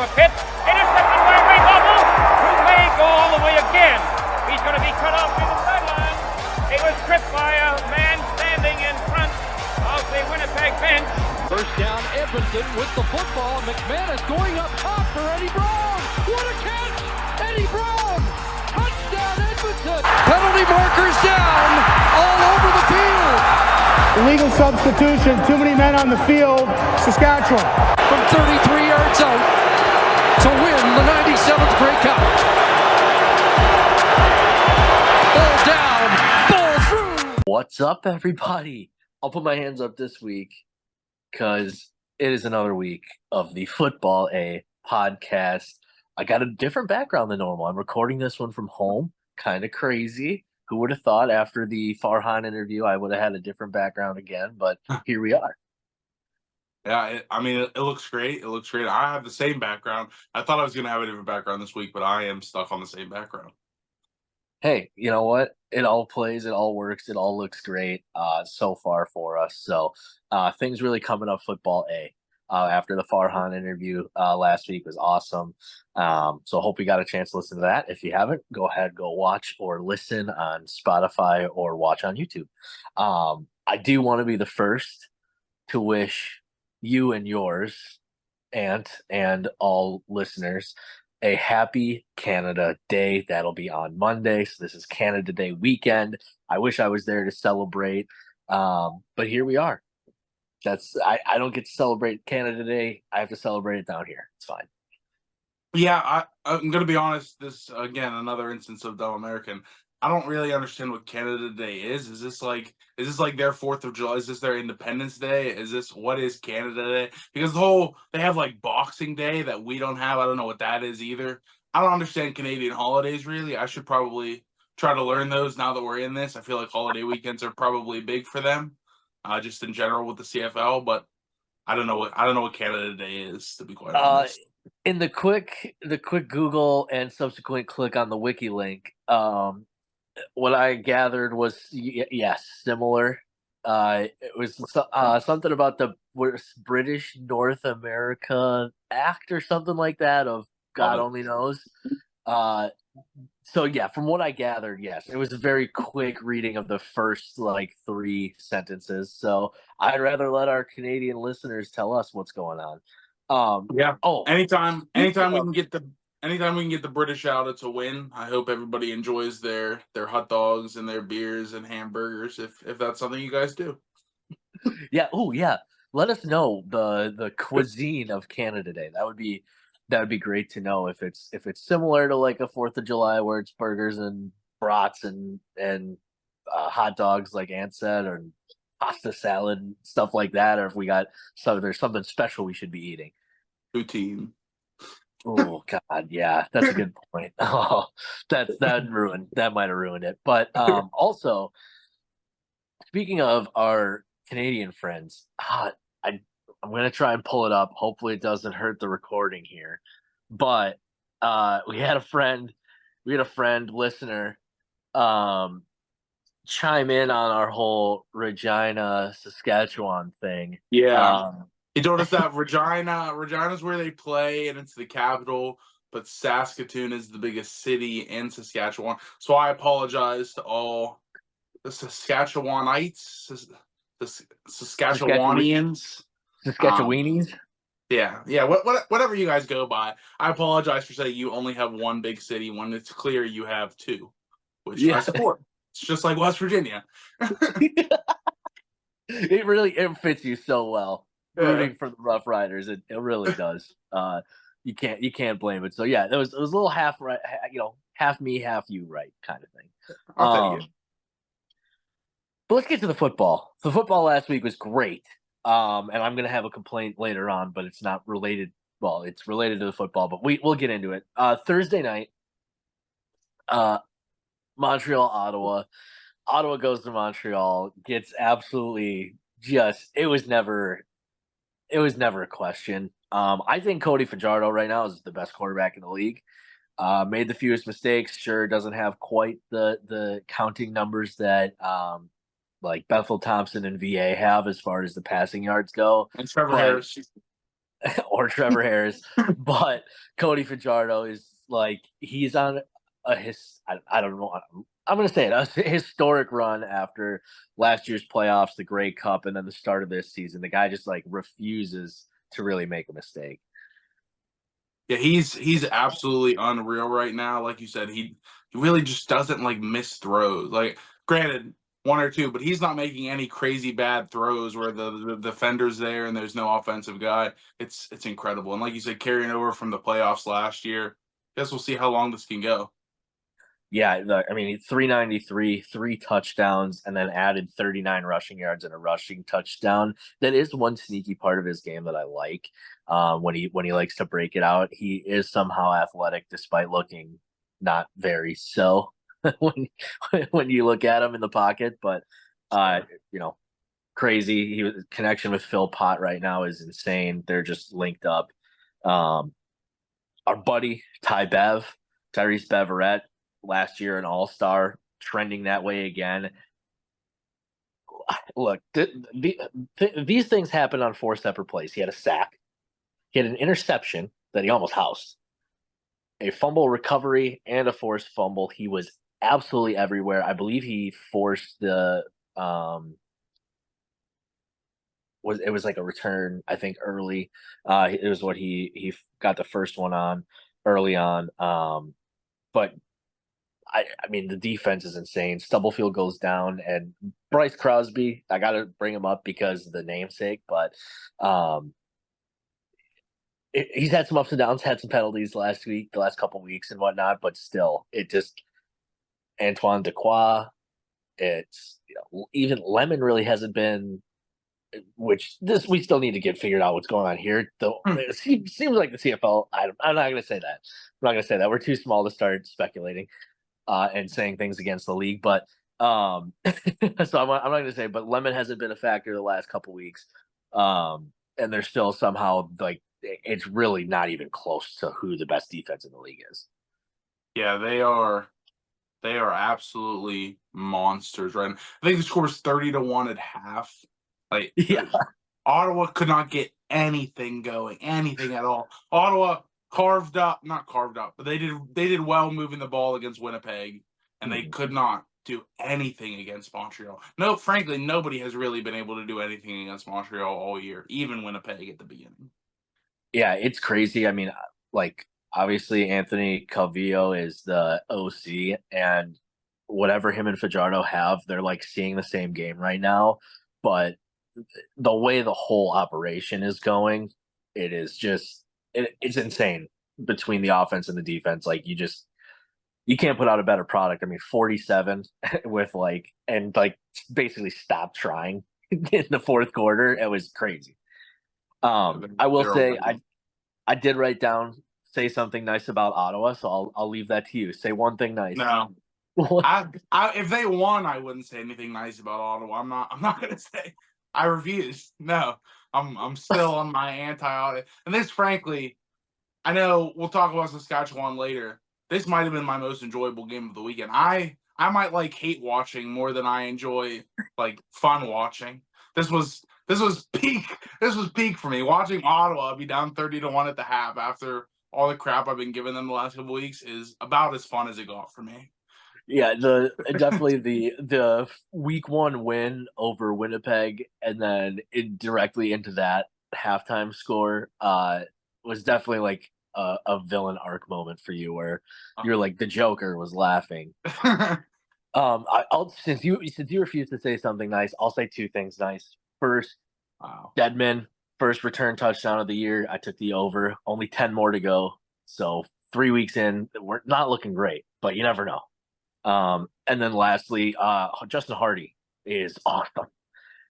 for Pitts. Intercepted by Ray Hubble, who may go all the way again. He's going to be cut off near the sideline. He was tripped by a man standing in front of the Winnipeg bench. First down, Edmonton with the football. McManus going up top for Eddie Brown. What a catch! Eddie Brown! Touchdown, Edmonton! Penalty markers down all over the field. Illegal substitution, too many men on the field, Saskatchewan. From 33 yards out to win the 97th Grey Cup. Ball down, ball through. What's up, everybody? I'll put my hands up this week because it is another week of the Football A podcast. I got a different background than normal. I'm recording this one from home. Kind of crazy. Who would have thought after the Farhan interview I would have had a different background again, but here we are. Yeah, it looks great. It looks great. I have the same background. I thought I was going to have a different background this week, but I am stuck on the same background. Hey, you know what? It all plays. It all works. It all looks great so far for us. So things really coming up Football A. After the Farhan interview last week was awesome. So hope you got a chance to listen to that. If you haven't, go ahead, go watch or listen on Spotify or watch on YouTube. I do want to be the first to wish you and yours, Ant, and all listeners a happy Canada Day. That'll be on Monday. So this is Canada Day weekend. I wish I was there to celebrate. But here we are. I don't get to celebrate Canada Day. I have to celebrate it down here. It's fine. Yeah, I'm going to be honest. This, again, another instance of dumb American. I don't really understand what Canada Day is. Is this like their 4th of July? Is this their Independence Day? What is Canada Day? Because they have like Boxing Day that we don't have. I don't know what that is either. I don't understand Canadian holidays really. I should probably try to learn those now that we're in this. I feel like holiday weekends are probably big for them. Just in general with the CFL, but I don't know what Canada Day is, to be quite honest. In the quick Google and subsequent click on the wiki link, what I gathered was yes, similar. It was something about the British North America Act or something like that. Of God only knows. So yeah, from what I gathered, yes, it was a very quick reading of the first 3 sentences. So I'd rather let our Canadian listeners tell us what's going on. Yeah. Oh, anytime we can get the British out, it's a win. I hope everybody enjoys their hot dogs and their beers and hamburgers. If that's something you guys do. Yeah. Oh yeah. Let us know the cuisine of Canada Day. That would be great to know if it's similar to like a 4th of July where it's burgers and brats and hot dogs like Ant said, or pasta salad and stuff like that, or if there's something special we should be eating. Poutine. Oh God, yeah, that's a good point. Oh, that might have ruined it. But also, speaking of our Canadian friends, I'm going to try and pull it up. Hopefully it doesn't hurt the recording here. But we had a friend listener chime in on our whole Regina, Saskatchewan thing. Yeah. He told us that Regina's where they play and it's the capital, but Saskatoon is the biggest city in Saskatchewan. So I apologize to all the Saskatchewanites, the Saskatchewanians. Saskatchewanies? Yeah. Whatever you guys go by. I apologize for saying you only have one big city when it's clear you have 2, which I support. It's just like West Virginia. It fits you so well. Rooting for the Rough Riders, it really does. You can't blame it. So yeah, it was a little half right, half me, half you, right kind of thing. I'll take it. But let's get to the football. The football last week was great. And I'm going to have a complaint later on, but it's not related. Well, it's related to the football, but we'll get into it. Thursday night, Montreal, Ottawa. Ottawa goes to Montreal, gets absolutely it was never a question. I think Cody Fajardo right now is the best quarterback in the league. Made the fewest mistakes. Sure, doesn't have quite the counting numbers that like Bethel Thompson and VA have as far as the passing yards go. And Trevor Harris. or Trevor Harris, but Cody Fajardo is like he's on I don't know. I'm going to say it, a historic run after last year's playoffs, the Grey Cup, and then the start of this season. The guy just like refuses to really make a mistake. Yeah, he's absolutely unreal right now. Like you said, he really just doesn't like miss throws. Like, granted, one or two, but he's not making any crazy bad throws where the defender's there and there's no offensive guy. It's incredible. And like you said, carrying over from the playoffs last year, guess we'll see how long this can go. Yeah, I mean, 393, 3 touchdowns, and then added 39 rushing yards and a rushing touchdown. That is one sneaky part of his game that I like. When he likes to break it out, he is somehow athletic despite looking not very so when when you look at him in the pocket. But you know, crazy. Connection with Phil Pott right now is insane. They're just linked up. Our buddy Tyrese Beverett, last year an all-star, trending that way again. Look, these things happen on 4 separate plays. He had a sack, he had an interception that he almost housed, a fumble recovery, and a forced fumble. He was absolutely everywhere. I believe he forced the it was like a return, I think, early. It was what he got the first one on early on. But I mean, the defense is insane. Stubblefield goes down, and Bryce Crosby, I got to bring him up because of the namesake, but he's had some ups and downs, had some penalties the last couple weeks and whatnot, but still, it just Antoine Dequoy. It's even Lemon really hasn't been. Which this we still need to get figured out what's going on here. Though it seems like the CFL. I'm not going to say that. I'm not going to say that. We're too small to start speculating and saying things against the league. But so I'm not going to say. But Lemon hasn't been a factor the last couple weeks, and they're still somehow like it's really not even close to who the best defense in the league is. Yeah, they are. They are absolutely monsters, right? I think the score was 30-1 at half. Like, Yeah. Ottawa could not get anything going, anything at all. Ottawa not carved up, but they did well moving the ball against Winnipeg, and they could not do anything against Montreal. No, frankly, nobody has really been able to do anything against Montreal all year, even Winnipeg at the beginning. Yeah, it's crazy. I mean, like obviously Anthony Calvillo is the OC, and whatever him and Fajardo have, they're like seeing the same game right now. But the way the whole operation is going, it is just it's insane between the offense and the defense. Like you can't put out a better product. I mean, 47 with and basically stop trying in the fourth quarter. It was crazy. I will say I did write down say something nice about Ottawa, so I'll leave that to you. Say one thing nice. No. If they won, I wouldn't say anything nice about Ottawa. I'm not gonna say. I refuse. No, I'm still on my anti-Ottawa. And this, frankly, I know we'll talk about Saskatchewan later. This might have been my most enjoyable game of the weekend. I might like hate watching more than I enjoy like fun watching. This was peak. This was peak for me. Watching Ottawa be down 30-1 at the half after all the crap I've been giving them the last couple weeks is about as fun as it got for me. Yeah, definitely the week 1 win over Winnipeg, and then directly into that halftime score was definitely like a villain arc moment for you, where you're like the Joker was laughing. I'll since you refuse to say something nice, I'll say 2 things nice. First, Deadman, first return touchdown of the year. I took the over. Only 10 more to go, so 3 weeks in, we're not looking great, but you never know. And then lastly, Justin Hardy is awesome.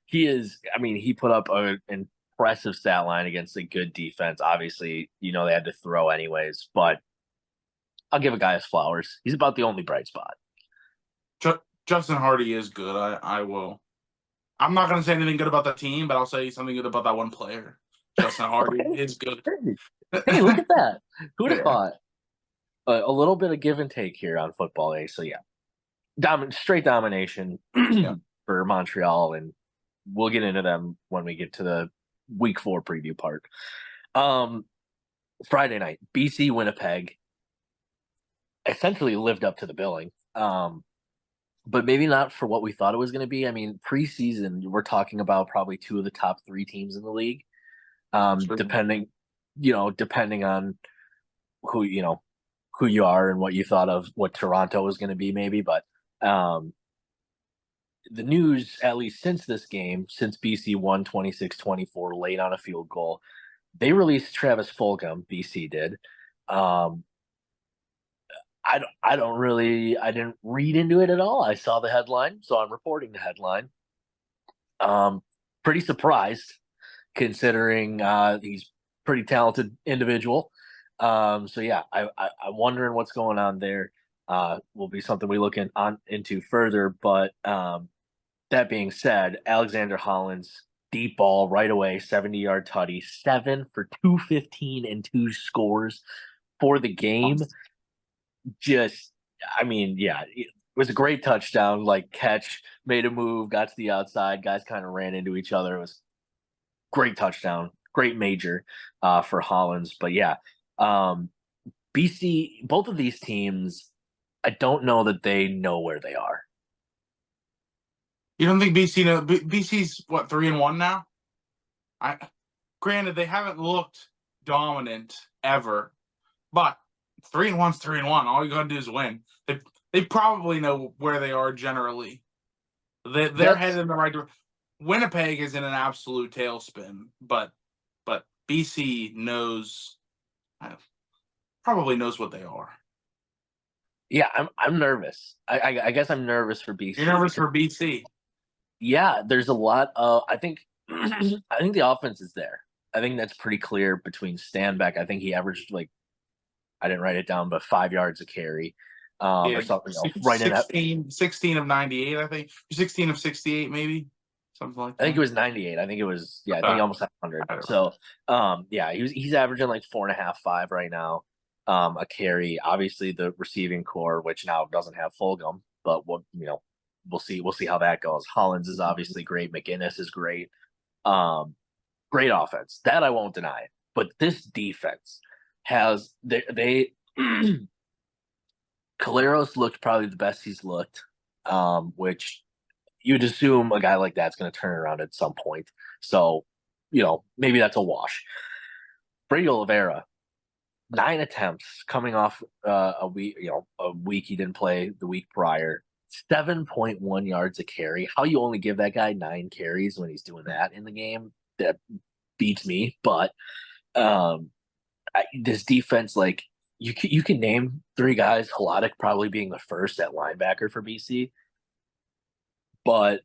He put up an impressive stat line against a good defense. Obviously, they had to throw anyways, but I'll give a guy his flowers. He's about the only bright spot. Justin Hardy is good. I will. I'm not going to say anything good about the team, but I'll say something good about that one player. Justin Hardy is good. Hey, look at that. Who'd have thought? A little bit of give and take here on Football A. So, yeah, straight domination for Montreal, and we'll get into them when we get to the Week 4 preview part. Friday night, BC Winnipeg essentially lived up to the billing. But maybe not for what we thought it was going to be. I mean, preseason, we're talking about probably two of the top three teams in the league, Sure. depending on who who you are and what you thought of what Toronto was going to be, maybe. But the news, at least since this game, since BC won 26-24 late on a field goal, they released Travis Fulgham. BC did. Um, I didn't read into it at all. I saw the headline, so I'm reporting the headline. Pretty surprised considering he's pretty talented individual. So yeah, I'm wondering what's going on there. Will be something we look into further. But that being said, Alexander Holland's deep ball right away, 70-yard tutty, 7 for 215 and 2 scores for the game. It was a great touchdown. Like catch, made a move, got to the outside. Guys kind of ran into each other. It was great touchdown, great major for Hollins. But yeah, BC, both of these teams, I don't know that they know where they are. You don't think BC know? BC's what, 3-1 now? Granted, they haven't looked dominant ever, but 3-1's 3-1. All you gotta do is win. They probably know where they are generally. They're headed in the right direction. Winnipeg is in an absolute tailspin, but BC probably knows what they are. Yeah, I'm nervous. I guess I'm nervous for BC. You're nervous for BC? Yeah, there's a lot of. I think the offense is there. I think that's pretty clear between Stanback. I think he averaged I didn't write it down, but 5 yards a carry, or something. Right 16 of 98, I think. 16 of 68, maybe. Something like that. I think it was 98. I think it was, I think he almost had 100. So, he's averaging 4.5, 5 right now, a carry. Obviously, the receiving core, which now doesn't have Fulgham, but we'll see how that goes. Hollins is obviously great. McInnes is great. Great offense. That I won't deny. But this defense has Caleros looked probably the best he's looked, which you'd assume a guy like that's going to turn around at some point. So, maybe that's a wash. Brady Oliveira, 9 attempts coming off a week he didn't play the week prior. 7.1 yards a carry. How you only give that guy 9 carries when he's doing that in the game? That beats me. But this defense, you can name 3 guys. Haladic probably being the first at linebacker for BC, but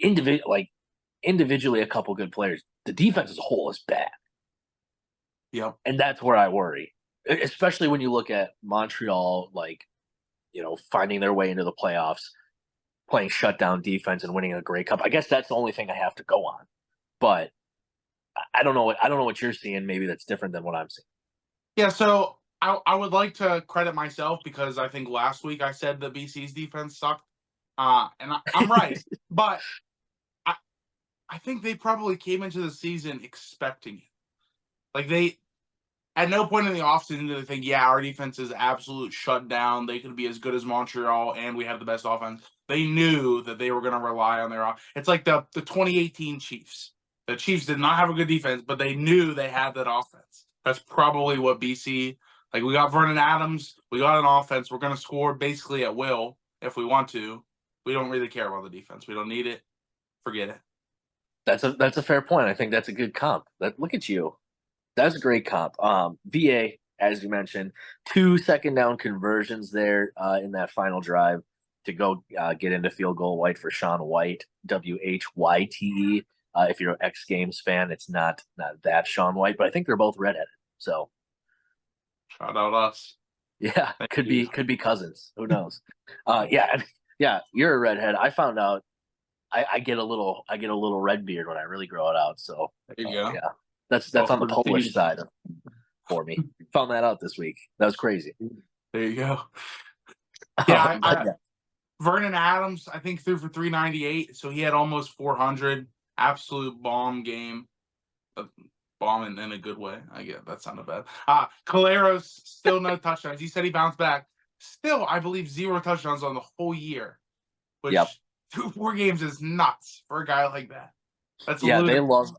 individually, a couple good players. The defense as a whole is bad. Yep, and that's where I worry, especially when you look at Montreal, finding their way into the playoffs, playing shutdown defense and winning a Grey Cup. I guess that's the only thing I have to go on, but I don't know what you're seeing. Maybe that's different than what I'm seeing. Yeah, so I would like to credit myself because I think last week I said that BC's defense sucked, and I'm right. But I think they probably came into the season expecting it. They at no point in the offseason did they think, yeah, our defense is absolute shutdown. They could be as good as Montreal, and we have the best offense. They knew that they were going to rely on their offense. It's like the 2018 Chiefs. The Chiefs did not have a good defense, but they knew they had that offense. That's probably what BC, we got Vernon Adams, we got an offense. We're going to score basically at will if we want to. We don't really care about the defense. We don't need it. Forget it. That's a fair point. I think that's a good comp. Look at you. That's a great comp. VA, as you mentioned, 2 second down conversions there in that final drive to go get into field goal white for Sean White, WHYTE. If you're an X Games fan, it's not that Sean White, but I think they're both redheaded. So shout out us. Yeah, could be cousins. Who knows? Yeah, you're a redhead. I found out I get a little red beard when I really grow it out. So there you go. Yeah, that's on the Polish side for me. Found that out this week. That was crazy. There you go. Yeah, Vernon Adams, I think, threw for 398, so he had almost 400. Absolute bomb game. bomb in a good way. I get that sounded bad. Caleros still no touchdowns. He said he bounced back. Still, I believe 0 touchdowns on the whole year, which Yep. 4 games is nuts for a guy like that. That's Yeah, they ludicrous.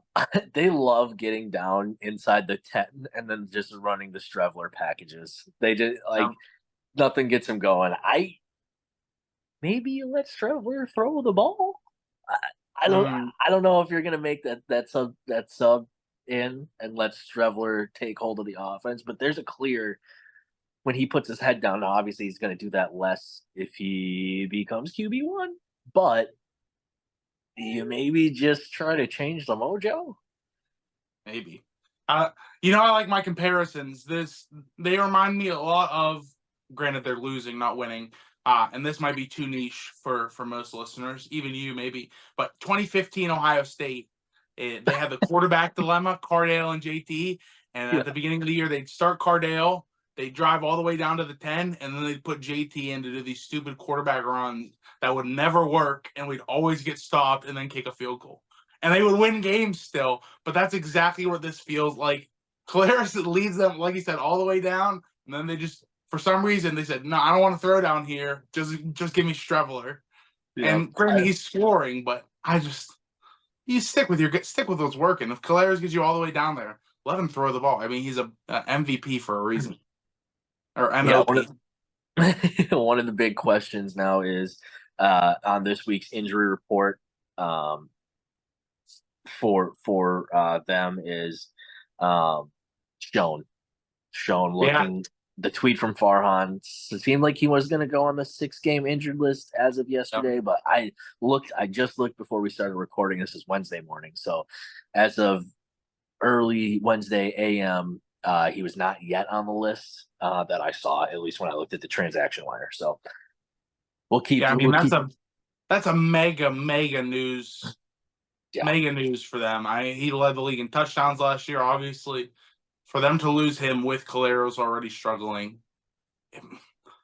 love getting down inside the 10 and then just running the Strevler packages. They just like nothing gets him going. Maybe you let Strevler throw the ball. I don't Mm, I don't know if you're gonna make that sub in and let Strevler take hold of the offense, but there's a clear when he puts his head down. Now, obviously, he's going to do that less if he becomes QB1, but you maybe just try to change the mojo. maybe. I like my comparisons. They remind me a lot of. Granted, they're losing, not winning. And this might be too niche for most listeners, even you maybe. But 2015 Ohio State, they had the quarterback dilemma, Cardale and JT. And at the beginning of the year, they'd start Cardale, they'd drive all the way down to the 10, and then they'd put JT in to do these stupid quarterback runs that would never work, and we'd always get stopped and then kick a field goal. And they would win games still, but that's exactly what this feels like. Claris leads them, like you said, all the way down, and then they just, for some reason, they said, "No, I don't want to throw down here. Just give me Strevler." Yeah. And granted, he's scoring, but you stick with what's working. If Caleres gets you all the way down there, let him throw the ball. I mean, he's a MVP for a reason, or Yeah, MOP. one of the big questions now is on this week's injury report for them is shown looking. The tweet from Farhan seemed like he was going to go on the 6-game injured list as of yesterday, but I just looked before we started recording. This is Wednesday morning, so as of early Wednesday AM, he was not yet on the list that I saw, at least when I looked at the transaction wire. So we'll keep. Yeah, I mean that's a mega news. Yeah. Mega news for them. He led the league in touchdowns last year. Obviously, for them to lose him with Caleros already struggling, I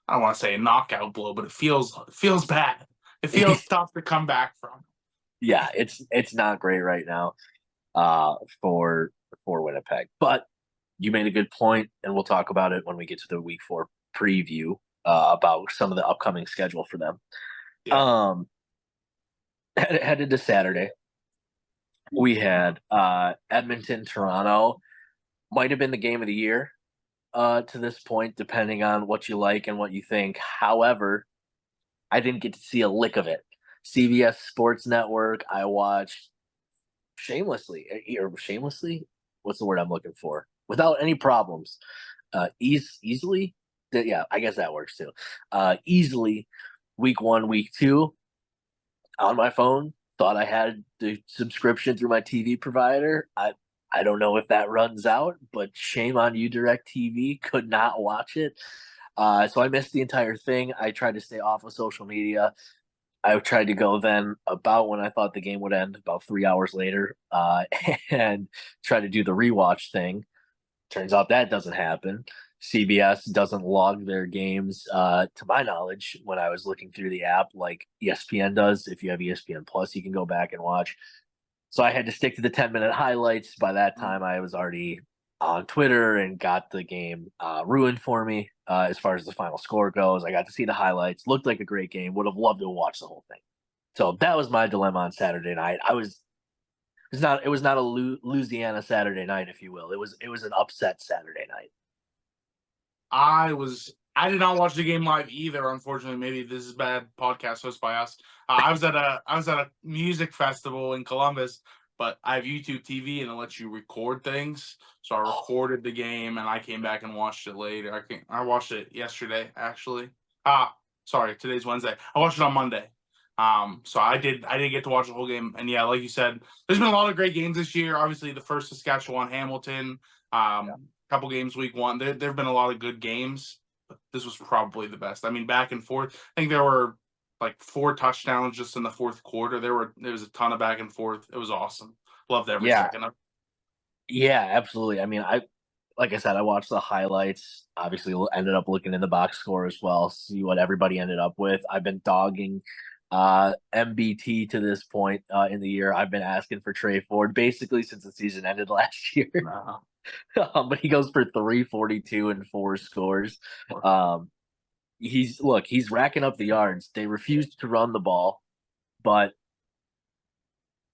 don't want to say a knockout blow, but it feels bad. It feels tough to come back from. Yeah, it's not great right now for Winnipeg. But you made a good point, and we'll talk about it when we get to the Week 4 preview about some of the upcoming schedule for them. Yeah. Headed to Saturday, we had Edmonton, Toronto. Might have been the game of the year to this point, depending on what you like and what you think. However, I didn't get to see a lick of it. CBS Sports Network, I watched shamelessly. What's the word I'm looking for? Without any problems. Easily? Yeah, I guess that works too. Easily, Week 1, Week 2, on my phone. Thought I had the subscription through my TV provider. I don't know if that runs out, but shame on you, DirecTV. Could not watch it. So I missed the entire thing. I tried to stay off of social media. I tried to go then about when I thought the game would end, about 3 hours later, and try to do the rewatch thing. Turns out that doesn't happen. CBS doesn't log their games, to my knowledge, when I was looking through the app like ESPN does. If you have ESPN Plus, you can go back and watch. So I had to stick to the 10-minute highlights. By that time, I was already on Twitter and got the game ruined for me as far as the final score goes. I got to see the highlights. Looked like a great game. Would have loved to watch the whole thing. So that was my dilemma on Saturday night. It was not a Louisiana Saturday night, if you will. It was an upset Saturday night. I did not watch the game live either. Unfortunately, maybe this is bad podcast host by us. I was at a music festival in Columbus, but I have YouTube TV and it lets you record things. So I recorded the game and I came back and watched it later. I watched it yesterday actually. Sorry, today's Wednesday. I watched it on Monday. So I did get to watch the whole game. And yeah, like you said, there's been a lot of great games this year. Obviously, the first Saskatchewan Hamilton, couple games Week 1. There've been a lot of good games, but this was probably the best. I mean, back and forth. I think there were like 4 touchdowns just in the fourth quarter. There was a ton of back and forth. It was awesome. Loved every second of it. Yeah, absolutely. I mean, like I said, I watched the highlights. Obviously, ended up looking in the box score as well, see what everybody ended up with. I've been dogging MBT to this point in the year. I've been asking for Trey Ford basically since the season ended last year. Wow. But he goes for 342 and 4 scores. He's racking up the yards. They refused to run the ball, but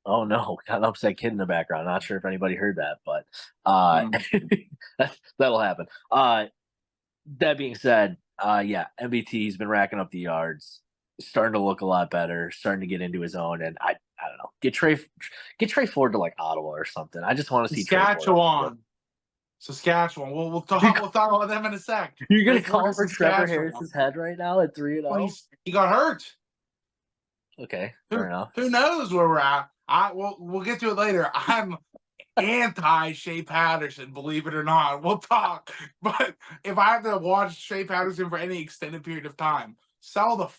oh no, got an upset kid in the background. Not sure if anybody heard that, but that'll happen. That being said, yeah, MBT's been racking up the yards, starting to look a lot better, starting to get into his own, and I don't know, get Trey Ford to like Ottawa or something. I just want to see Trey Ford. Saskatchewan. We'll talk about them in a sec. You're gonna call for Trevor Harris's head right now at 3-0? Well, he got hurt. Okay, fair enough. Who knows where we're at? We'll get to it later. I'm anti Shea Patterson, believe it or not. We'll talk. But if I have to watch Shea Patterson for any extended period of time, sell the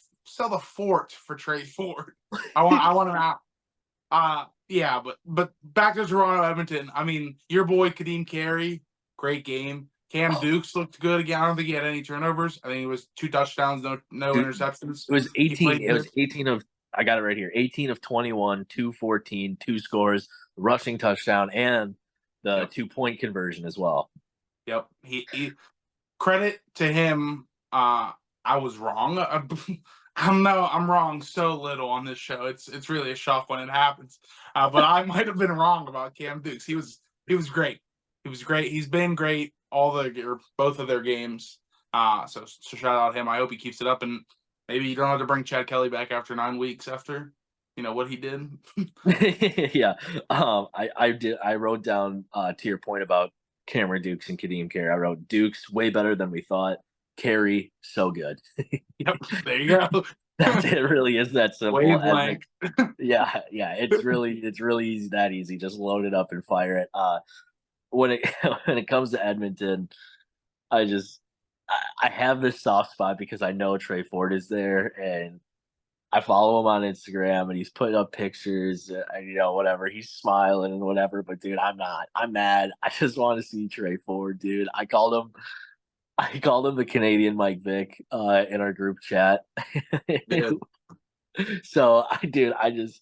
fort for Trey Ford. I want him out. Yeah, but back to Toronto, Edmonton. I mean, your boy Kadeem Carey, great game. Cam Dukes looked good again. I don't think he had any turnovers. I think it was 2 touchdowns, no interceptions. It was 18. It was 18 of. I got it right here. 18 of 21, 214, 2 scores, rushing touchdown, and the 2-point conversion as well. Yep. He credit to him. I was wrong. I'm wrong so little on this show. It's really a shock when it happens. But I might have been wrong about Cam Dukes. He was great. He was great. He's been great both of their games. So shout out him. I hope he keeps it up, and maybe you don't have to bring Chad Kelly back after 9 weeks after what he did. Yeah. I wrote down to your point about Cameron Dukes and Kadeem Carey. I wrote Dukes way better than we thought. Carey so good. Yep, there you go. It really is that simple. Yeah. It's really easy, that easy. Just load it up and fire it. When it comes to Edmonton, I have this soft spot because I know Trey Ford is there, and I follow him on Instagram, and he's putting up pictures, whatever. He's smiling and whatever, but dude, I'm not. I'm mad. I just want to see Trey Ford, dude. I called him the Canadian Mike Vick in our group chat. So this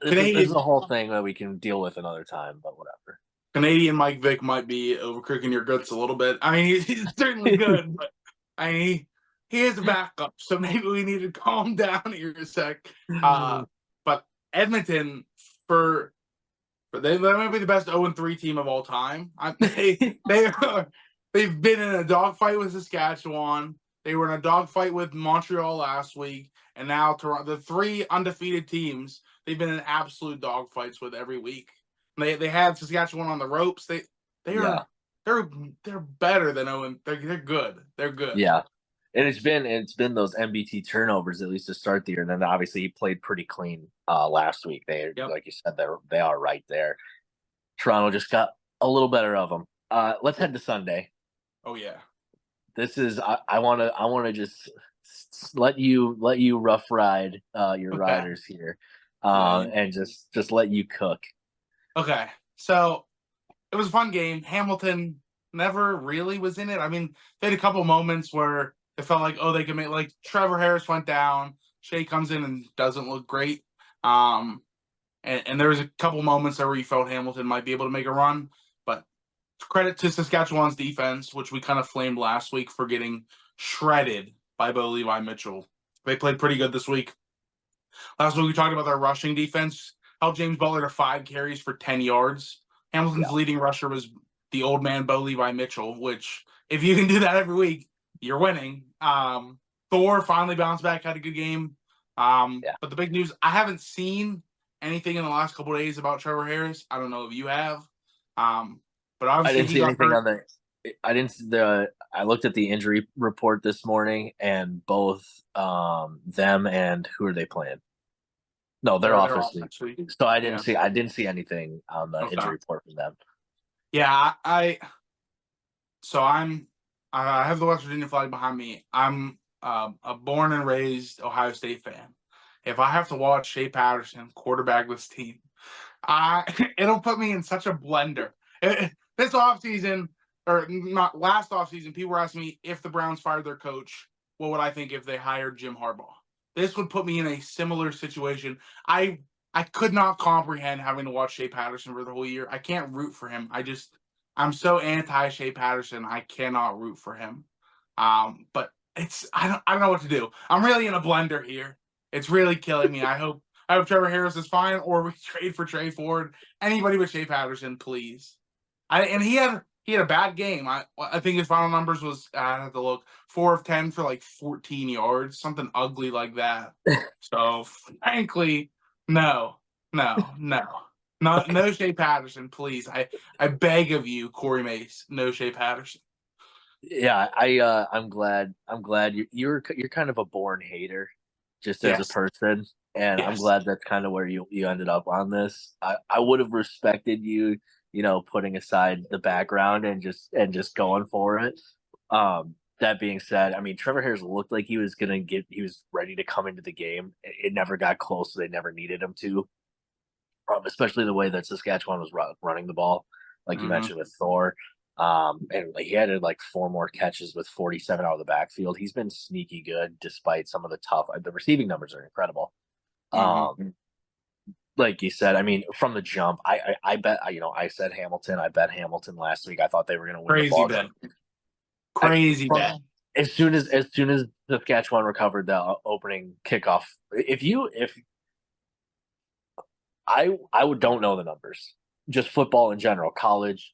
is a whole thing that we can deal with another time, but whatever. Canadian Mike Vick might be overcooking your guts a little bit. I mean, he's certainly good, but I mean, he is a backup, so maybe we need to calm down here a sec. But Edmonton, they might be the best 0-3 team of all time. They've been in a dogfight with Saskatchewan. They were in a dogfight with Montreal last week, and now Toronto. The 3 undefeated teams they've been in absolute dogfights with every week. They had Saskatchewan on the ropes. They're better than Owen. They're good. They're good. Yeah, and it's been those MBT turnovers at least to start the year, and then obviously he played pretty clean last week. Like you said, they are right there. Toronto just got a little better of them. Let's head to Sunday. Oh yeah. This is I want to just let you rough ride your riders here, and just let you cook. Okay, so it was a fun game. Hamilton never really was in it. I mean, they had a couple moments where it felt like, they could make, like Trevor Harris went down, Shea comes in and doesn't look great. And there was a couple moments there where you felt Hamilton might be able to make a run. But credit to Saskatchewan's defense, which we kind of flamed last week for getting shredded by Bo Levi Mitchell. They played pretty good this week. Last week we talked about their rushing defense. Held James Butler to 5 carries for 10 yards. Hamilton's leading rusher was the old man Bo Levi Mitchell, which if you can do that every week, you're winning. Thor finally bounced back, had a good game. But the big news, I haven't seen anything in the last couple of days about Trevor Harris. I don't know if you have. But obviously I didn't see anything on I looked at the injury report this morning, and both them and who are they playing? No, they're off this week. So I didn't see anything on the injury report from them. Yeah, I have the West Virginia flag behind me. I'm a born and raised Ohio State fan. If I have to watch Shea Patterson quarterback this team, it'll put me in such a blender. This offseason, or not last offseason, people were asking me if the Browns fired their coach, what would I think if they hired Jim Harbaugh. This would put me in a similar situation. I could not comprehend having to watch Shea Patterson for the whole year. I can't root for him. I'm so anti Shea Patterson. I cannot root for him. But I don't know what to do. I'm really in a blender here. It's really killing me. I hope Trevor Harris is fine, or we trade for Trey Ford. Anybody but Shea Patterson, please. And he had a bad game. I think his final numbers was, I have to look, 4 of 10 for like 14 yards, something ugly like that. So frankly, no Shea Patterson, please. I beg of you, Corey Mace, no Shea Patterson. Yeah, I'm glad you're kind of a born hater, just as a person, and I'm glad that's kind of where you ended up on this. I would have respected you, putting aside the background and just going for it. That being said, I mean, Trevor Harris looked like he was ready to come into the game. It never got close, so they never needed him to. Especially the way that Saskatchewan was running the ball, like you mentioned with Thor. And he had like 4 more catches with 47 out of the backfield. He's been sneaky good despite some of the receiving numbers are incredible. Like you said, I mean, from the jump, I bet, I said Hamilton. I bet Hamilton last week. I thought they were going to win the ball. Crazy bet. As soon as Saskatchewan recovered the opening kickoff, I don't know the numbers, just football in general, college,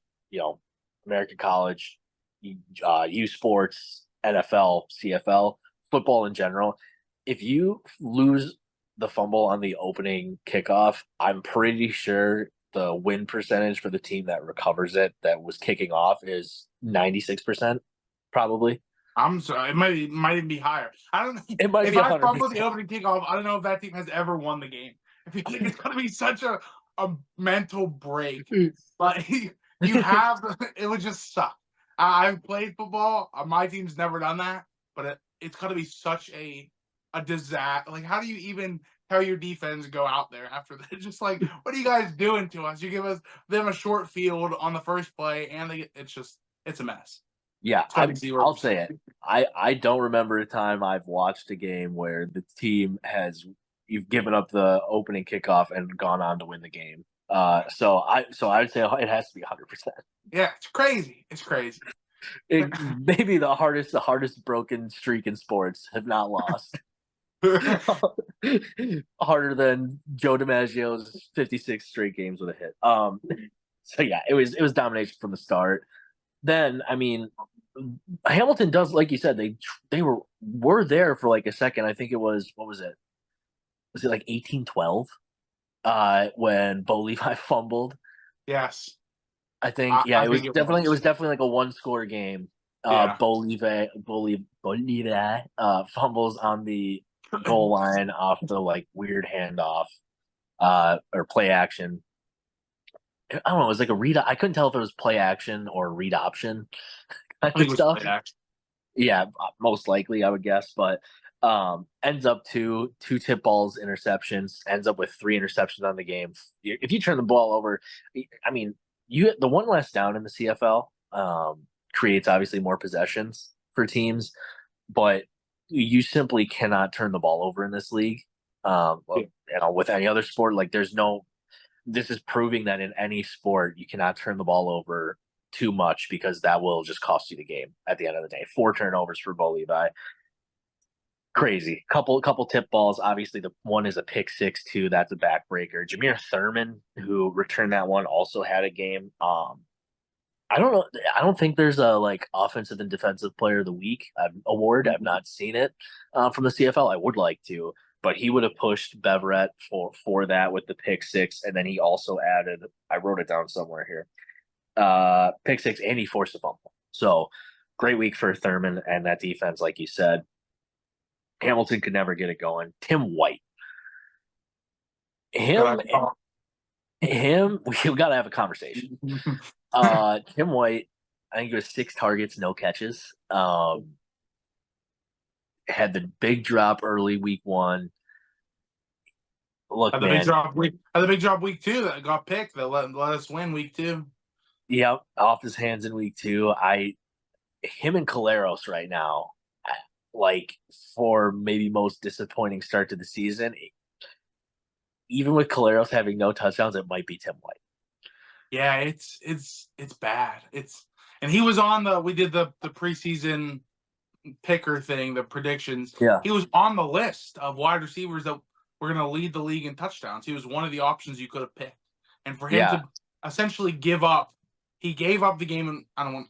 American college, U Sports, NFL, CFL, football in general. If you lose the fumble on the opening kickoff, I'm pretty sure the win percentage for the team that recovers it, that was kicking off, is 96%, probably. I'm sorry, it might even be higher. I don't know. It might if be I 100%. fumble the opening kickoff, I don't know if that team has ever won the game. I feel like it's going to be such a mental break. But you have it would just suck. I've played football. My team's never done that, but it's going to be such a disaster. Like, how do you even tell your defense to go out there after that? Just like, what are you guys doing to us? You give them a short field on the first play, and it's a mess. Yeah, I'll say it. I don't remember a time I've watched a game where the team you've given up the opening kickoff and gone on to win the game. So I would say it has to be 100%. Yeah, it's crazy. It's crazy. Maybe the hardest broken streak in sports have not lost. Harder than Joe DiMaggio's 56 straight games with a hit. So yeah, it was domination from the start. Then, I mean, Hamilton does, like you said, they were there for like a second. I think it was, what was it? Was it like 18-12? When Bo Levi fumbled. Yes. I think it was definitely like a 1-score game. Bo Levi fumbles on the goal line off the like weird handoff or play action. I don't know. It was like a read. I couldn't tell if it was play action or read option. I think it was play action. Yeah, most likely, I would guess. But ends up two tip balls, interceptions. Ends up with 3 interceptions on the game. If you turn the ball over, I mean, the one less down in the CFL creates obviously more possessions for teams, but you simply cannot turn the ball over in this league. With any other sport, like this is proving that in any sport you cannot turn the ball over too much, because that will just cost you the game at the end of the day. 4 turnovers for Bo Levi. Crazy. Couple tip balls. Obviously, the one is a pick 6 too. That's a backbreaker. Jameer Thurman, who returned that one, also had a game. I don't know. I don't think there's a like offensive and defensive player of the week award. I've not seen it from the CFL. I would like to, but he would have pushed Beverett for that with the pick 6, and then he also added. I wrote it down somewhere here. Pick 6, and he forced a fumble. So great week for Thurman and that defense, like you said. Hamilton could never get it going. Tim White. Him, we've got to have a conversation. Tim White, I think it was 6 targets, no catches. Had the big drop early week 1. Look, had the big drop week 2 that got picked that let us win week 2. Yep, off his hands in week 2. Him and Caleros right now. like for maybe most disappointing start to the season, even with Caleros having no touchdowns, it might be Tim White. Yeah, it's bad. And he was on we did the preseason picker thing, the predictions. Yeah. He was on the list of wide receivers that were going to lead the league in touchdowns. He was one of the options you could have picked. And for him to essentially give up, he gave up the game. And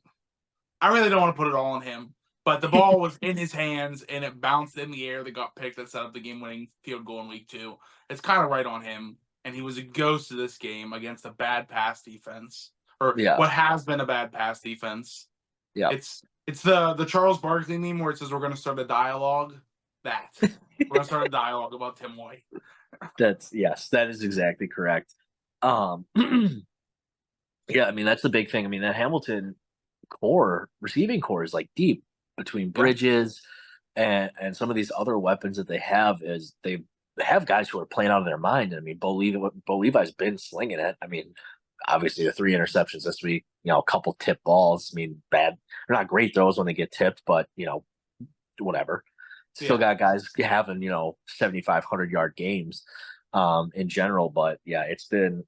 I really don't want to put it all on him, but the ball was in his hands and it bounced in the air. That got picked that set up the game-winning field goal in week 2. It's kind of right on him. And he was a ghost of this game against a bad pass defense, or what has been a bad pass defense. Yeah. It's the Charles Barkley meme where it says we're going to start a dialogue. We're going to start a dialogue about Tim White. That is exactly correct. Yeah, I mean, that's the big thing. I mean, that Hamilton receiving core is like deep between Bridges and some of these other weapons that they have. Is they have guys who are playing out of their mind. I mean, Bo Levi's been slinging it. I mean, obviously the 3 interceptions this week, a couple tip balls. I mean, they're not great throws when they get tipped, but whatever. Still got guys having 7,500-yard games in general. But yeah, it's been,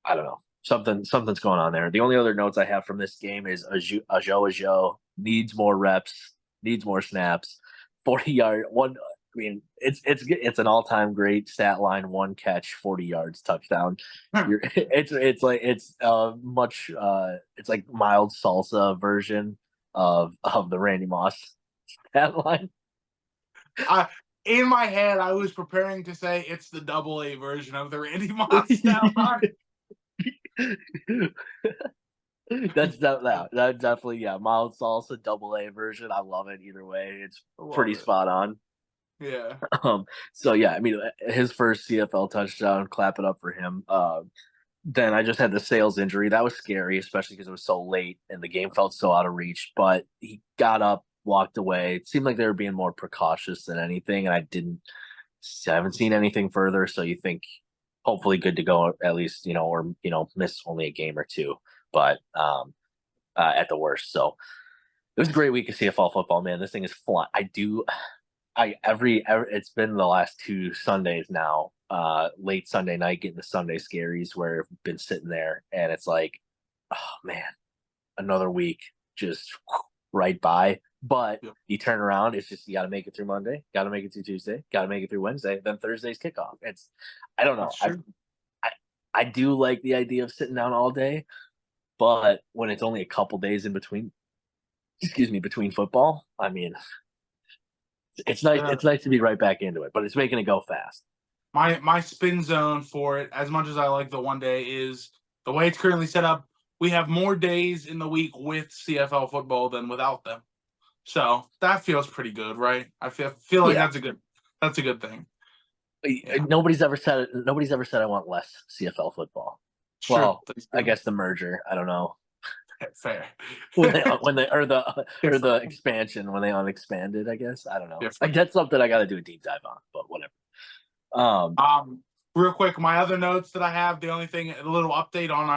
I don't know, something's going on there. The only other notes I have from this game is Ajo needs more reps, needs more snaps, 40-yard one. I mean, it's an all-time great stat line: 1 catch, 40 yards, touchdown. It's like mild salsa version of the Randy Moss stat line. In my head, I was preparing to say it's the AA version of the Randy Moss stat line. That's definitely mild salsa AA version. I love it either way. It's pretty spot on. Yeah. So yeah, I mean, his first CFL touchdown, clap it up for him. Then I just had the Sales injury. That was scary, especially because it was so late and the game felt so out of reach. But he got up, walked away. It seemed like they were being more precautious than anything, and I haven't seen anything further. So you think hopefully good to go at least, or miss only a game or 2, but at the worst. So it was a great week of CFL football, man. This thing is fun. It's been the last 2 Sundays now, late Sunday night, getting the Sunday scaries where I've been sitting there and it's like, oh man, another week just right by. But you turn around, it's just you got to make it through Monday, got to make it through Tuesday, got to make it through Wednesday, then Thursday's kickoff. I don't know. I do like the idea of sitting down all day, but when it's only a couple days in between, between football, I mean, it's nice. It's nice to be right back into it, but it's making it go fast. My spin zone for it, as much as I like the one day, is the way it's currently set up. We have more days in the week with CFL football than without them, so that feels pretty good, right? I feel like that's a good thing. Yeah. Nobody's ever said I want less CFL football. Sure. Well, I guess the merger. I don't know. Fair. or the expansion when they unexpanded, I guess. I don't know. That's something I got to do a deep dive on, but whatever. Real quick, my other notes that I have, the only thing, a little update on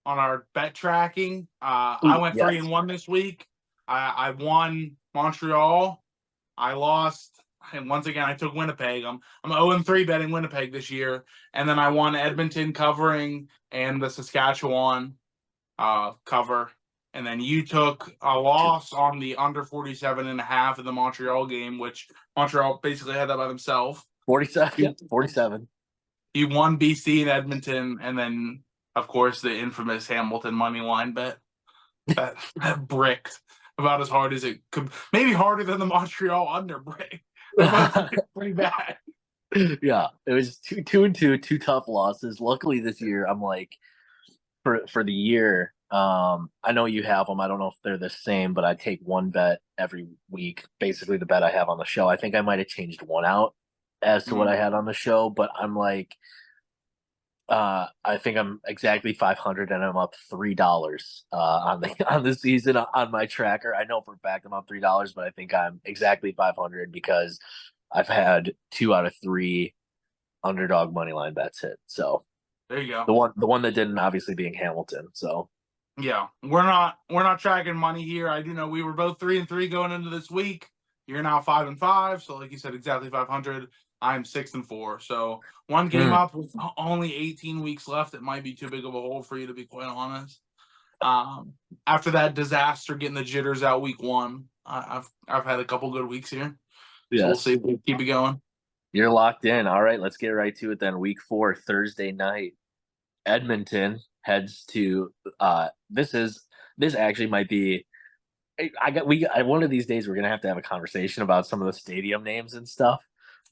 our bet tracking. I went 3-1 this week. I won Montreal. I lost, and once again I took Winnipeg. I'm 0-3 betting Winnipeg this year, and then I won Edmonton covering and the Saskatchewan cover, and then you took a loss on the under 47.5 of the Montreal game, which Montreal basically had that by themselves. 47. You won BC and Edmonton, and then of course the infamous Hamilton money line bet that bricked about as hard as it could, maybe harder than the Montreal under brick. Pretty bad. Yeah, it was 2-2, 2 tough losses. Luckily this year, I'm like, for the year, I know you have them. I don't know if they're the same, but I take one bet every week. Basically, the bet I have on the show. I think I might have changed one out as to what I had on the show, but I'm like, I think I'm exactly 500, and I'm up $3 on the season on my tracker. I know for a fact I'm up $3, but I think I'm exactly 500 because I've had 2 out of 3 underdog money line bets hit. So there you go. The one that didn't, obviously, being Hamilton. So yeah, we're not tracking money here. I do know we were both 3-3 going into this week. You're now 5-5, so like you said, exactly 500. I'm 6-4. So one game up with only 18 weeks left. It might be too big of a hole for you, to be quite honest. After that disaster, getting the jitters out week 1, I've had a couple good weeks here. Yes. So we'll see if we keep it going. You're locked in. All right, let's get right to it then. Week 4, Thursday night. Edmonton heads to this actually might be one of these days we're gonna have to have a conversation about some of the stadium names and stuff.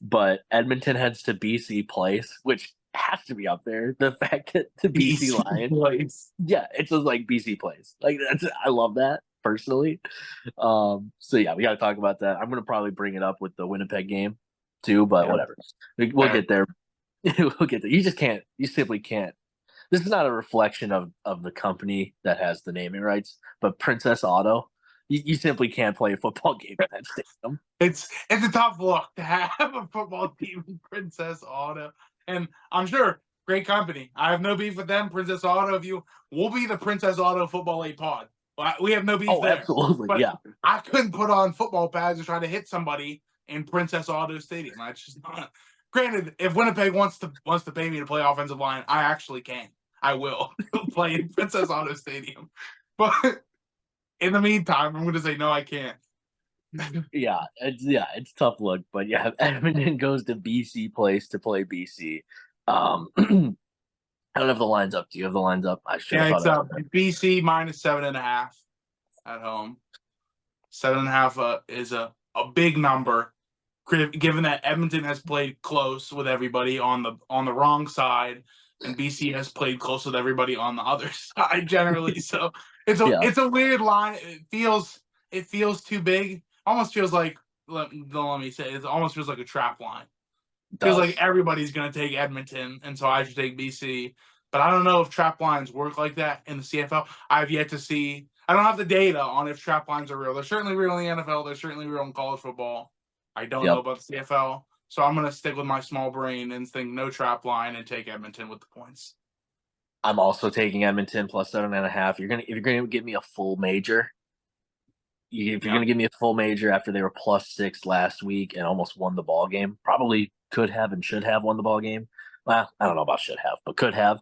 But Edmonton heads to BC Place, which has to be up there. The fact that the BC Lions, Place. yeah, it's just like BC Place. Like I love that personally. So yeah, we got to talk about that. I'm gonna probably bring it up with the Winnipeg game too, but whatever. We'll get there. We'll get there. You simply can't. This is not a reflection of the company that has the naming rights, but Princess Auto. You simply can't play a football game at that stadium. It's a tough look to have a football team in Princess Auto, and I'm sure great company. I have no beef with them. Princess Auto, we'll be the Princess Auto Football 8 pod. We have no beef there. Absolutely, but yeah. I couldn't put on football pads and try to hit somebody in Princess Auto Stadium. I just not. Granted, if Winnipeg wants to pay me to play offensive line, I actually can. I will play in Princess Auto Stadium, but in the meantime, I'm going to say no, I can't. It's tough look, but yeah, Edmonton goes to BC Place to play BC. I don't have the lines up. Do you have the lines up? I should. Yeah, it's BC minus 7.5 at home. 7.5 is a big number, given that Edmonton has played close with everybody on the wrong side, and BC has played close with everybody on the other side generally. So it's a weird line. It feels too big. Almost feels like let me say it almost feels like a trap line. Feels like everybody's gonna take Edmonton, and so I should take BC. But I don't know if trap lines work like that in the CFL. I've yet to see. I don't have the data on if trap lines are real. They're certainly real in the NFL. They're certainly real in college football. I don't know about the CFL. So I'm gonna stick with my small brain and think no trap line and take Edmonton with the points. I'm also taking Edmonton plus 7.5. If you're gonna give me a full major, if you're gonna give me a full major after they were plus 6 last week and almost won the ball game, probably could have and should have won the ball game. Well, I don't know about should have, but could have.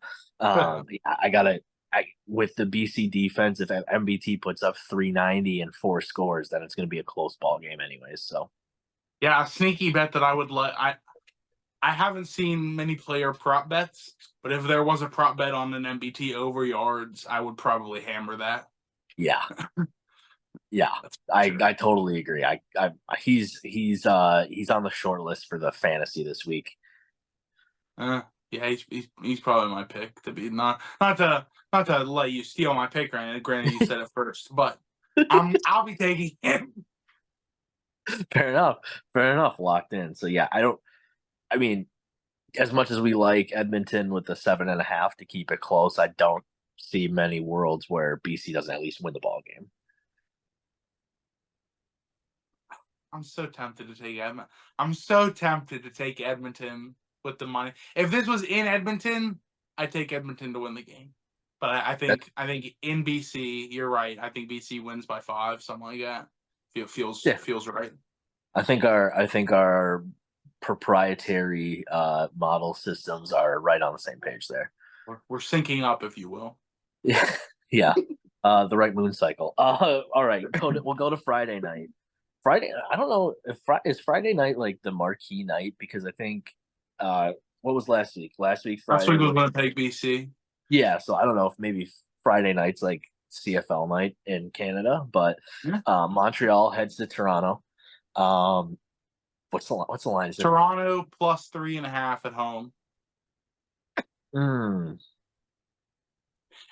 With the BC defense, if MBT puts up 390 and 4 scores, then it's going to be a close ball game anyways. So, yeah, a sneaky bet that I would I haven't seen many player prop bets, but if there was a prop bet on an MBT over yards, I would probably hammer that. Yeah. Yeah, I totally agree. He's on the short list for the fantasy this week. Yeah, he's probably my pick to be not to let you steal my pick, granted you said it first, but I'll be taking him. Fair enough. Locked in. So yeah, I mean, as much as we like Edmonton with the 7.5 to keep it close, I don't see many worlds where BC doesn't at least win the ball game. I'm so tempted to take Edmonton. I'm so tempted to take Edmonton with the money. If this was in Edmonton, I'd take Edmonton to win the game. But I think in BC, you're right. I think BC wins by 5, something like that. Feels right. I think our proprietary model systems are right on the same page there. We're syncing up, if you will. Yeah. The right moon cycle. All right, we'll go to Friday night. Friday, I don't know if is Friday night like the marquee night, because I think what was last week? Last week was Winnipeg, BC. Yeah, so I don't know if maybe Friday night's like CFL night in Canada, but Montreal heads to Toronto. What's the line? Toronto plus 3.5 at home.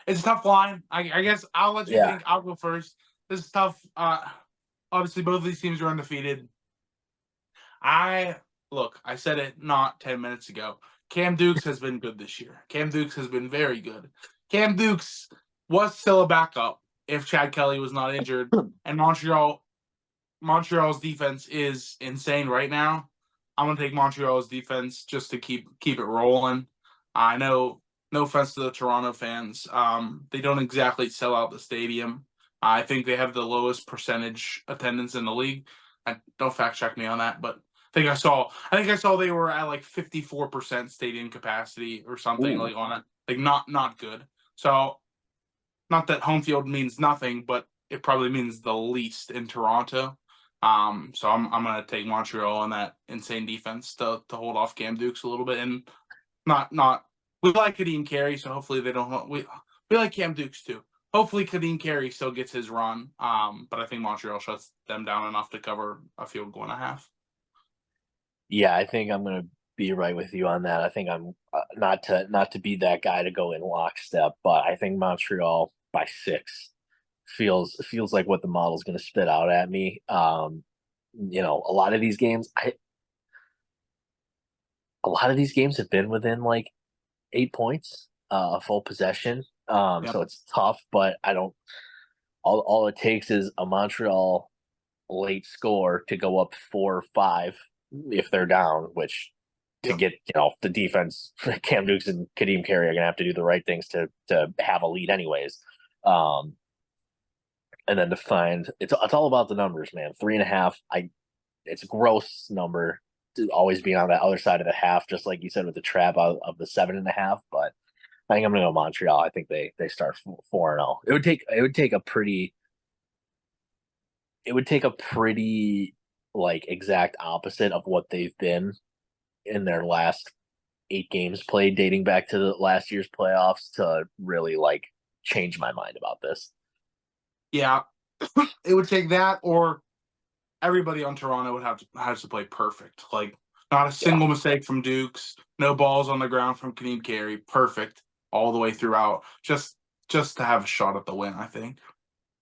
It's a tough line. I guess I'll let you think. I'll go first. This is tough. Obviously, both of these teams are undefeated. I said it not 10 minutes ago. Cam Dukes has been good this year. Cam Dukes has been very good. Cam Dukes was still a backup if Chad Kelly was not injured. And Montreal's defense is insane right now. I'm going to take Montreal's defense just to keep it rolling. I know, no offense to the Toronto fans, they don't exactly sell out the stadium. I think they have the lowest percentage attendance in the league. Don't fact check me on that, but I think I saw they were at like 54% stadium capacity or something Ooh. like on it. Like not good. So not that home field means nothing, but it probably means the least in Toronto. So I'm gonna take Montreal on that insane defense to hold off Cam Dukes a little bit, and not we like Kadeem Carey, so hopefully they don't. We like Cam Dukes too. Hopefully Kadeem Carey still gets his run. But I think Montreal shuts them down enough to cover a field goal and a half. Yeah, I think I'm gonna be right with you on that. I think I'm not to be that guy to go in lockstep, but I think Montreal by 6 feels like what the model's going to spit out at me. A lot of these games, have been within like 8 points, full possession. Yep. So it's tough, but I don't. All it takes is a Montreal late score to go up 4 or 5 if they're down, which to Yep. get the defense, Cam Dukes and Kadeem Carey are going to have to do the right things to have a lead anyways. And then to find it's all about the numbers, man. 3.5. It's a gross number to always be on that other side of the half, just like you said with the trap of the 7.5. But I think I'm gonna go Montreal. I think they start 4-0. It would take a pretty like exact opposite of what they've been in their last 8 games played, dating back to the last year's playoffs, to really like change my mind about this. Yeah, it would take that, or everybody on Toronto would have to play perfect. Like not a single mistake from Dukes, no balls on the ground from Kadeem Carey, perfect all the way throughout. Just to have a shot at the win, I think.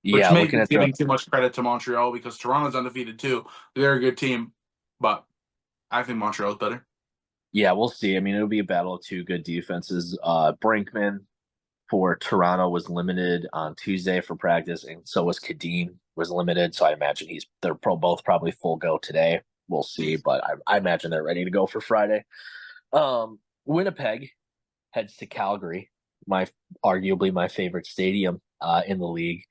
Which Yeah, may looking be at giving too much credit to Montreal because Toronto's undefeated too. They're a good team, but I think Montreal's better. yeah, we'll see. I mean, it'll be a battle of 2 good defenses. Brinkman for Toronto was limited on Tuesday for practice, and so was Kadeem was limited. So I imagine they're both probably full go today. We'll see, but I imagine they're ready to go for Friday. Winnipeg heads to Calgary, arguably my favorite stadium in the league.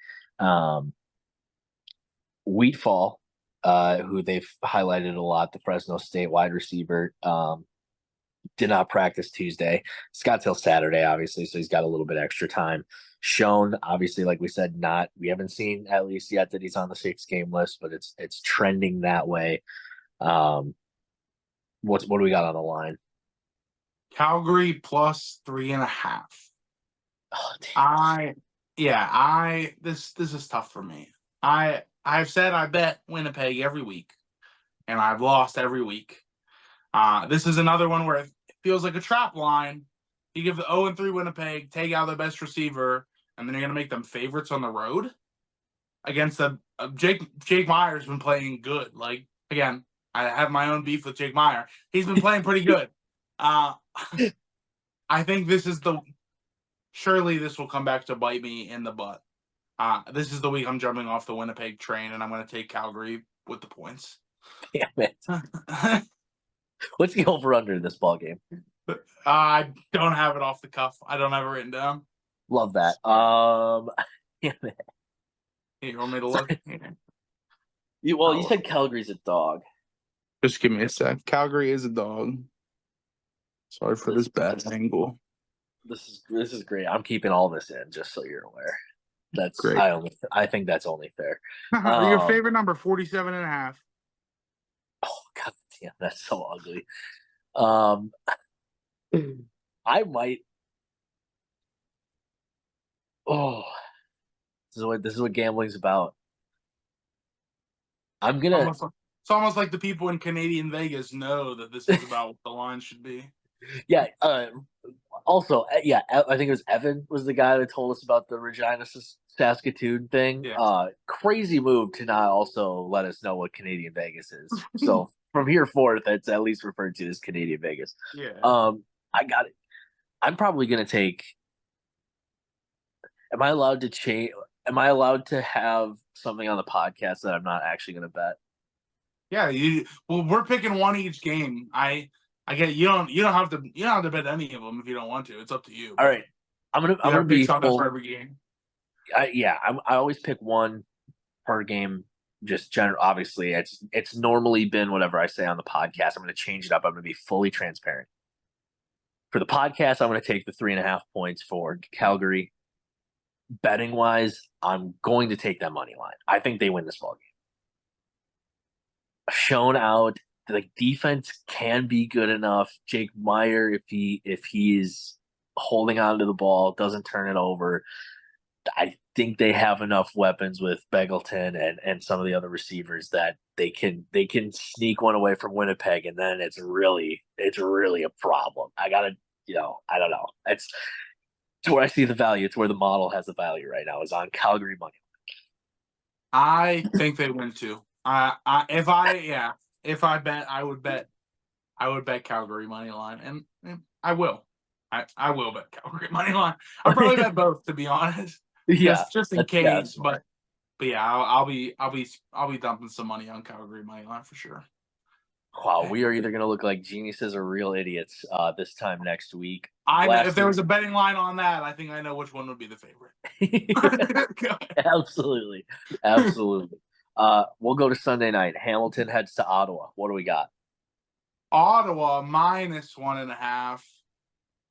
Wheatfall, who they've highlighted a lot, the Fresno State wide receiver, did not practice Tuesday. It's got till Saturday, obviously, so he's got a little bit extra time. Shown, obviously, like we said, we haven't seen at least yet that he's on the 6-game list, but it's trending that way. What do we got on the line? Calgary plus 3.5. Oh, This is tough for me. I've said I bet Winnipeg every week, and I've lost every week. This is another one where it feels like a trap line. You give the 0-3 Winnipeg, take out the best receiver, and then you're gonna make them favorites on the road against the Jake Meyer's been playing good. Like again, I have my own beef with Jake Meyer. He's been playing pretty good. I think surely this will come back to bite me in the butt. This is the week I'm jumping off the Winnipeg train, and I'm going to take Calgary with the points. damn it. What's the over-under in this ball game? I don't have it off the cuff. I don't have it written down. Love that. You want me to look? You said Calgary's a dog. Just give me a sec. Calgary is a dog. Sorry for this bad angle. This is great. I'm keeping all this in just so you're aware. That's great. I think that's only fair. Your favorite number, 47.5. Oh god damn, that's so ugly. I might. Oh, this is what gambling's about. I'm gonna. It's almost like the people in Canadian Vegas know that this is about what the line should be. Yeah. Also, yeah, I think it was Evan was the guy that told us about the Regina Saskatoon thing. Yeah. Crazy move to not also let us know what Canadian Vegas is. So from here forth, it's at least referred to as Canadian Vegas. Yeah. I got it. I'm probably gonna take. Am I allowed to change? Am I allowed to have something on the podcast that I'm not actually gonna bet? Yeah. We're picking one each game. I get you don't have to bet any of them if you don't want to. It's up to you. All right, I'm gonna be full full. for every game. I always pick one per game just general. Obviously, it's normally been whatever I say on the podcast. I'm going to change it up. I'm going to be fully transparent. For the podcast, I'm going to take the 3.5 points for Calgary. Betting wise, I'm going to take that money line. I think they win this ball game. Shown out, the defense can be good enough. Jake Meyer, if he is holding on to the ball, doesn't turn it over, I think they have enough weapons with Beggleton and some of the other receivers that they can sneak one away from Winnipeg, and then it's really a problem. I don't know. It's where I see the value. It's where the model has the value right now, is on Calgary money. I think they win too. If I bet, I would bet Calgary money line, and I will. I will bet Calgary money line. I'll probably bet both, to be honest. Yeah, just in case. But yeah, I'll be dumping some money on Calgary money line for sure. Wow, we are either going to look like geniuses or real idiots this time next week. If there was a betting line on that, I think I know which one would be the favorite. Absolutely. We'll go to Sunday night. Hamilton heads to Ottawa. What do we got? Ottawa -1.5.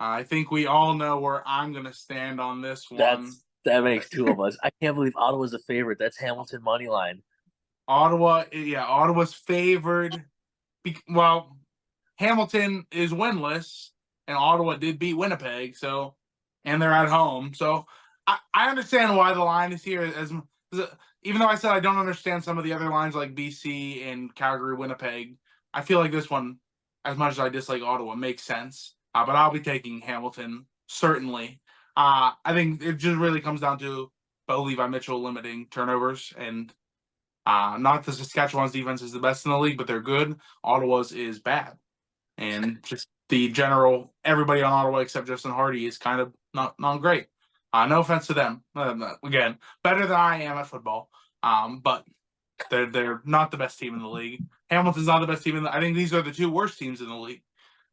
I think we all know where I'm going to stand on this one. That makes two of us. I can't believe Ottawa's a favorite. That's Hamilton money line. Ottawa's favored. Well, Hamilton is winless, and Ottawa did beat Winnipeg, and they're at home. So I understand why the line is here. Even though I said I don't understand some of the other lines like BC and Calgary, Winnipeg, I feel like this one, as much as I dislike Ottawa, makes sense. But I'll be taking Hamilton, certainly. I think it just really comes down to Bo Levi Mitchell limiting turnovers, and not that Saskatchewan's defense is the best in the league, but they're good. Ottawa's is bad. And just the general, everybody on Ottawa except Justin Hardy is kind of not great. No offense to them. Again, better than I am at football. But they're not the best team in the league. Hamilton's not the best team I think these are the two worst teams in the league.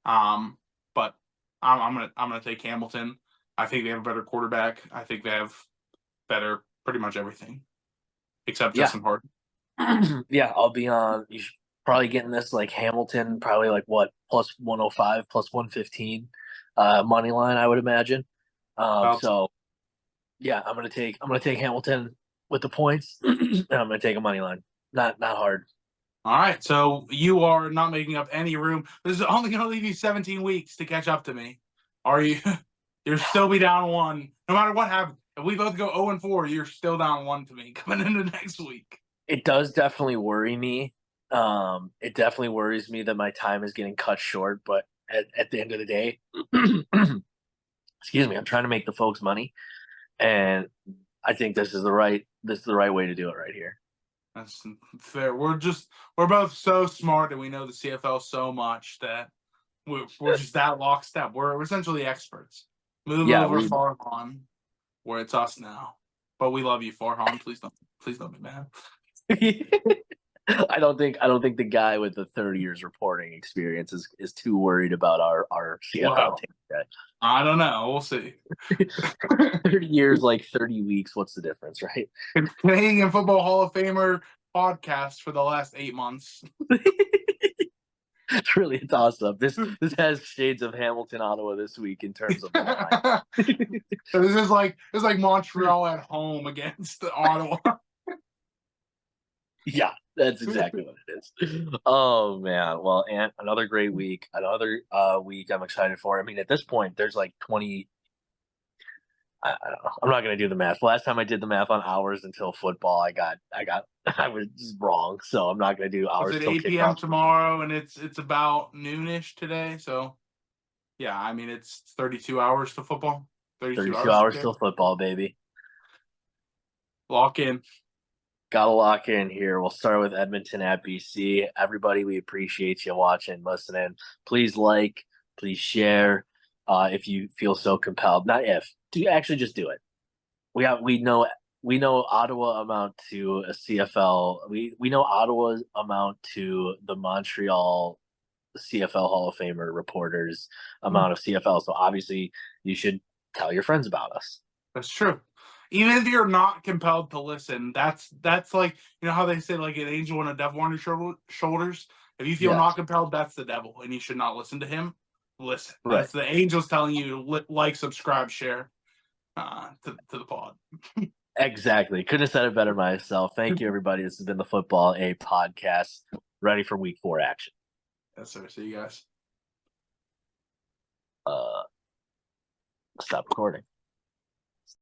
But I'm gonna take Hamilton. I think they have a better quarterback. I think they have better pretty much everything except Justin Hardy. Yeah, I'll be on. You should probably getting this like Hamilton, probably like what, +105, +115 money line, I would imagine. So yeah, I'm gonna take Hamilton with the points, and I'm gonna take a money line. Not hard. All right, so you are not making up any room. This is only going to leave you 17 weeks to catch up to me. Are you? You'll still be down 1, no matter what happens. If we both go 0-4, you're still down 1 to me coming into next week. It does definitely worry me. It definitely worries me that my time is getting cut short. But at the end of the day, excuse me, I'm trying to make the folks money, and I think this is the right way to do it right here. That's fair. We're both so smart, and we know the CFL so much that we're just that lockstep. We're essentially experts. Move over Farhan, where it's us now. But we love you, Farhan. Please don't be mad. I don't think the guy with the 30 years reporting experience is too worried about our CFL team. I don't know. We'll see. 30 years, like 30 weeks. What's the difference, right? Canadian Football Hall of Famer podcast for the last 8 months. It's awesome. This has shades of Hamilton, Ottawa this week in terms of line. So this is like Montreal at home against Ottawa. Yeah, that's exactly what it is. Oh man, well, and another great week, another week I'm excited for. I mean, at this point, there's like 20. I don't know. I'm not gonna do the math. Last time I did the math on hours until football, I was just wrong. So I'm not gonna do hours. It's at 8 p.m. tomorrow, and it's about noonish today. So yeah, I mean it's 32 hours to football. 32 hours till football, baby. Lock in. Gotta lock in here. We'll start with Edmonton at BC. Everybody, we appreciate you watching, listening. Please like, please share, if you feel so compelled. Not if. Do you actually just do it? We know Ottawa amount to a CFL. We know Ottawa amount to the Montreal CFL Hall of Famer reporters amount of CFL. So obviously you should tell your friends about us. That's true. even if you're not compelled to listen, that's like, you know how they say like an angel and a devil on your shoulders. If you feel Yeah. not compelled, that's the devil, and you should not listen to him. Listen, Right. that's the angels telling you to like, subscribe, share to the pod. Exactly. Couldn't have said it better myself. Thank you, everybody. This has been the Football A podcast, ready for Week 4 action. Yes, sir. See you guys. Stop recording.